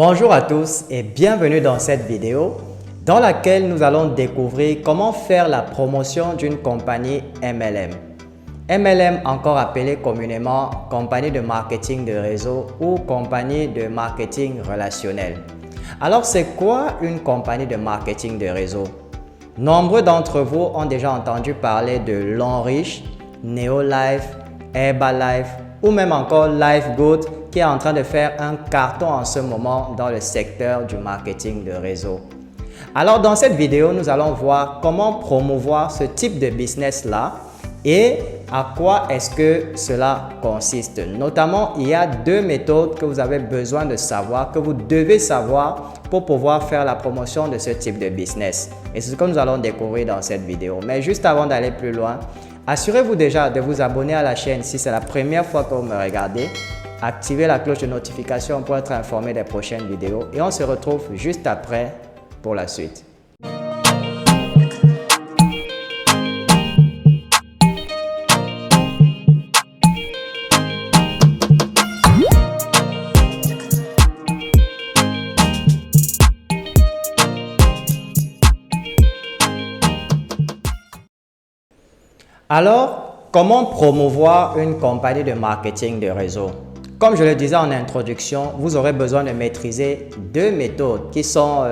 Bonjour à tous et bienvenue dans cette vidéo dans laquelle nous allons découvrir comment faire la promotion d'une compagnie MLM. MLM, encore appelée communément compagnie de marketing de réseau ou compagnie de marketing relationnel. Alors, c'est quoi une compagnie de marketing de réseau? Nombreux d'entre vous ont déjà entendu parler de Lonrich, Neolife, Herbalife ou même encore Lifegood qui est en train de faire un carton en ce moment dans le secteur du marketing de réseau. Alors dans cette vidéo, nous allons voir comment promouvoir ce type de business-là et à quoi est-ce que cela consiste. Notamment, il y a deux méthodes que vous avez besoin de savoir, que vous devez savoir pour pouvoir faire la promotion de ce type de business. Et c'est ce que nous allons découvrir dans cette vidéo. Mais juste avant d'aller plus loin, assurez-vous déjà de vous abonner à la chaîne si c'est la première fois que vous me regardez. Activez la cloche de notification pour être informé des prochaines vidéos et on se retrouve juste après pour la suite. Alors, comment promouvoir une compagnie de marketing de réseau? Comme je le disais en introduction, vous aurez besoin de maîtriser deux méthodes qui sont,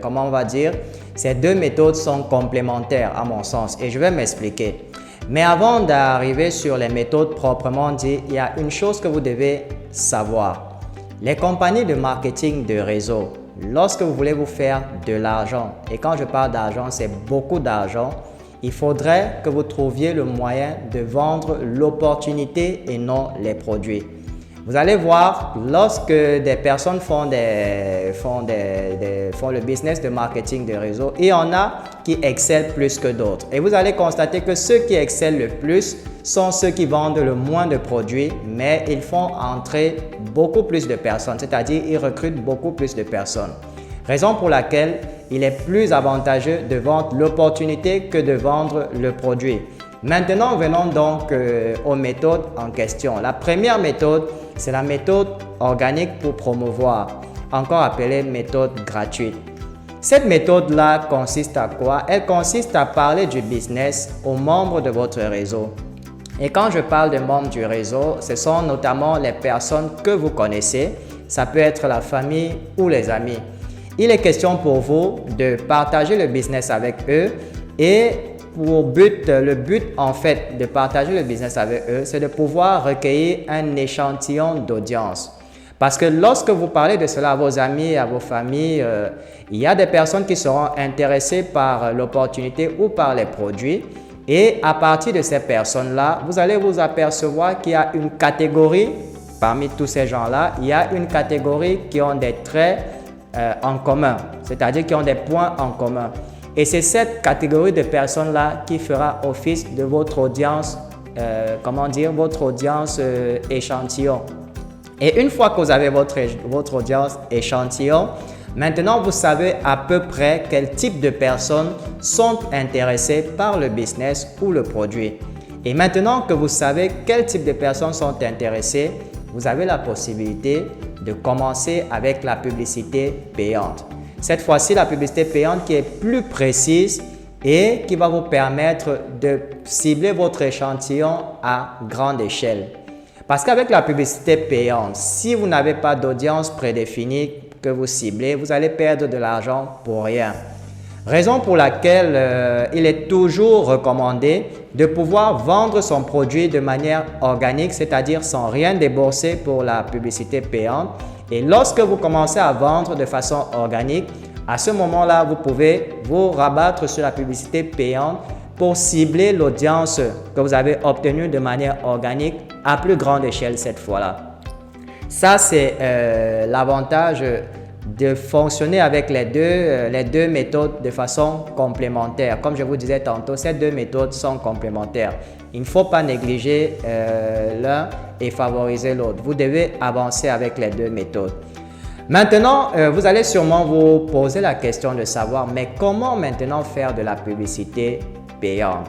comment on va dire, ces deux méthodes sont complémentaires à mon sens et je vais m'expliquer. Mais avant d'arriver sur les méthodes proprement dites, il y a une chose que vous devez savoir. Les compagnies de marketing de réseau, lorsque vous voulez vous faire de l'argent, et quand je parle d'argent, c'est beaucoup d'argent, il faudrait que vous trouviez le moyen de vendre l'opportunité et non les produits. Vous allez voir, lorsque des personnes font le business de marketing de réseau, il y en a qui excellent plus que d'autres. Et vous allez constater que ceux qui excellent le plus sont ceux qui vendent le moins de produits, mais ils font entrer beaucoup plus de personnes, c'est-à-dire ils recrutent beaucoup plus de personnes. Raison pour laquelle il est plus avantageux de vendre l'opportunité que de vendre le produit. Maintenant, venons donc aux méthodes en question. La première méthode, c'est la méthode organique pour promouvoir, encore appelée méthode gratuite. Cette méthode-là consiste à quoi? Elle consiste à parler du business aux membres de votre réseau. Et quand je parle de membres du réseau, ce sont notamment les personnes que vous connaissez. Ça peut être la famille ou les amis. Il est question pour vous de partager le business avec eux et le but en fait de partager le business avec eux, c'est de pouvoir recueillir un échantillon d'audience. Parce que lorsque vous parlez de cela à vos amis, à vos familles, il y a des personnes qui seront intéressées par l'opportunité ou par les produits. Et à partir de ces personnes-là, vous allez vous apercevoir qu'il y a une catégorie, parmi tous ces gens-là, il y a une catégorie qui ont des traits en commun, c'est-à-dire qui ont des points en commun. Et c'est cette catégorie de personnes-là qui fera office de votre audience, votre audience échantillon. Et une fois que vous avez votre audience échantillon, maintenant vous savez à peu près quel type de personnes sont intéressées par le business ou le produit. Et maintenant que vous savez quel type de personnes sont intéressées, vous avez la possibilité de commencer avec la publicité payante. Cette fois-ci, la publicité payante qui est plus précise et qui va vous permettre de cibler votre échantillon à grande échelle. Parce qu'avec la publicité payante, si vous n'avez pas d'audience prédéfinie que vous ciblez, vous allez perdre de l'argent pour rien. Raison pour laquelle il est toujours recommandé de pouvoir vendre son produit de manière organique, c'est-à-dire sans rien débourser pour la publicité payante. Et lorsque vous commencez à vendre de façon organique, à ce moment-là, vous pouvez vous rabattre sur la publicité payante pour cibler l'audience que vous avez obtenue de manière organique à plus grande échelle cette fois-là. Ça, c'est l'avantage de fonctionner avec les deux méthodes de façon complémentaire. Comme je vous disais tantôt, ces deux méthodes sont complémentaires. Il ne faut pas négliger l'un et favoriser l'autre. Vous devez avancer avec les deux méthodes. Maintenant, vous allez sûrement vous poser la question de savoir, mais comment maintenant faire de la publicité payante?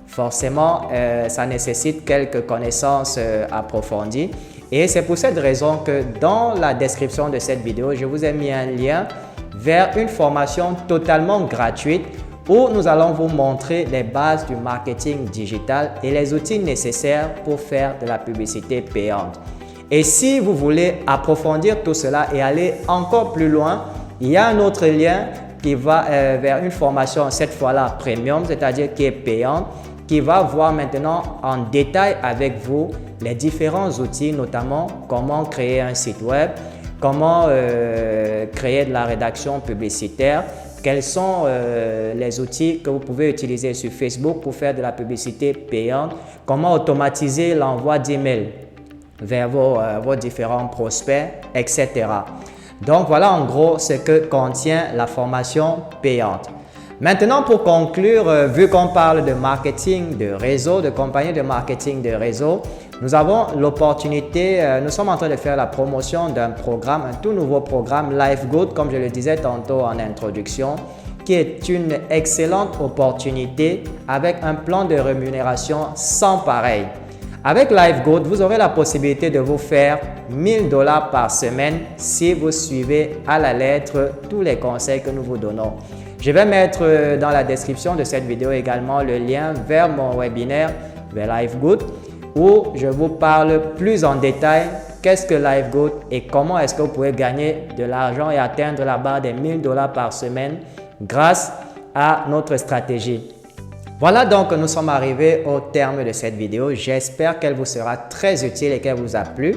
Forcément, ça nécessite quelques connaissances approfondies Et c'est pour cette raison que dans la description de cette vidéo, je vous ai mis un lien vers une formation totalement gratuite où nous allons vous montrer les bases du marketing digital et les outils nécessaires pour faire de la publicité payante. Et si vous voulez approfondir tout cela et aller encore plus loin, il y a un autre lien qui va vers une formation, cette fois-là premium, c'est-à-dire qui est payante, qui va voir maintenant en détail avec vous les différents outils, notamment comment créer un site web, comment créer de la rédaction publicitaire, quels sont les outils que vous pouvez utiliser sur Facebook pour faire de la publicité payante, comment automatiser l'envoi d'emails vers vos différents prospects, etc. Donc voilà en gros ce que contient la formation payante. Maintenant, pour conclure, vu qu'on parle de marketing de réseau, de compagnie de marketing de réseau, nous avons l'opportunité, nous sommes en train de faire la promotion d'un programme, un tout nouveau programme LifeGood, comme je le disais tantôt en introduction, qui est une excellente opportunité avec un plan de rémunération sans pareil. Avec LifeGood, vous aurez la possibilité de vous faire 1000 $ par semaine si vous suivez à la lettre tous les conseils que nous vous donnons. Je vais mettre dans la description de cette vidéo également le lien vers mon webinaire, vers LifeGood, où je vous parle plus en détail qu'est-ce que LifeGood et comment est-ce que vous pouvez gagner de l'argent et atteindre la barre des 1000 $ par semaine grâce à notre stratégie. Voilà donc, nous sommes arrivés au terme de cette vidéo. J'espère qu'elle vous sera très utile et qu'elle vous a plu.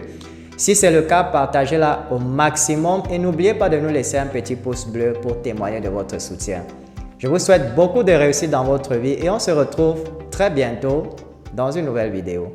Si c'est le cas, partagez-la au maximum et n'oubliez pas de nous laisser un petit pouce bleu pour témoigner de votre soutien. Je vous souhaite beaucoup de réussite dans votre vie et on se retrouve très bientôt dans une nouvelle vidéo.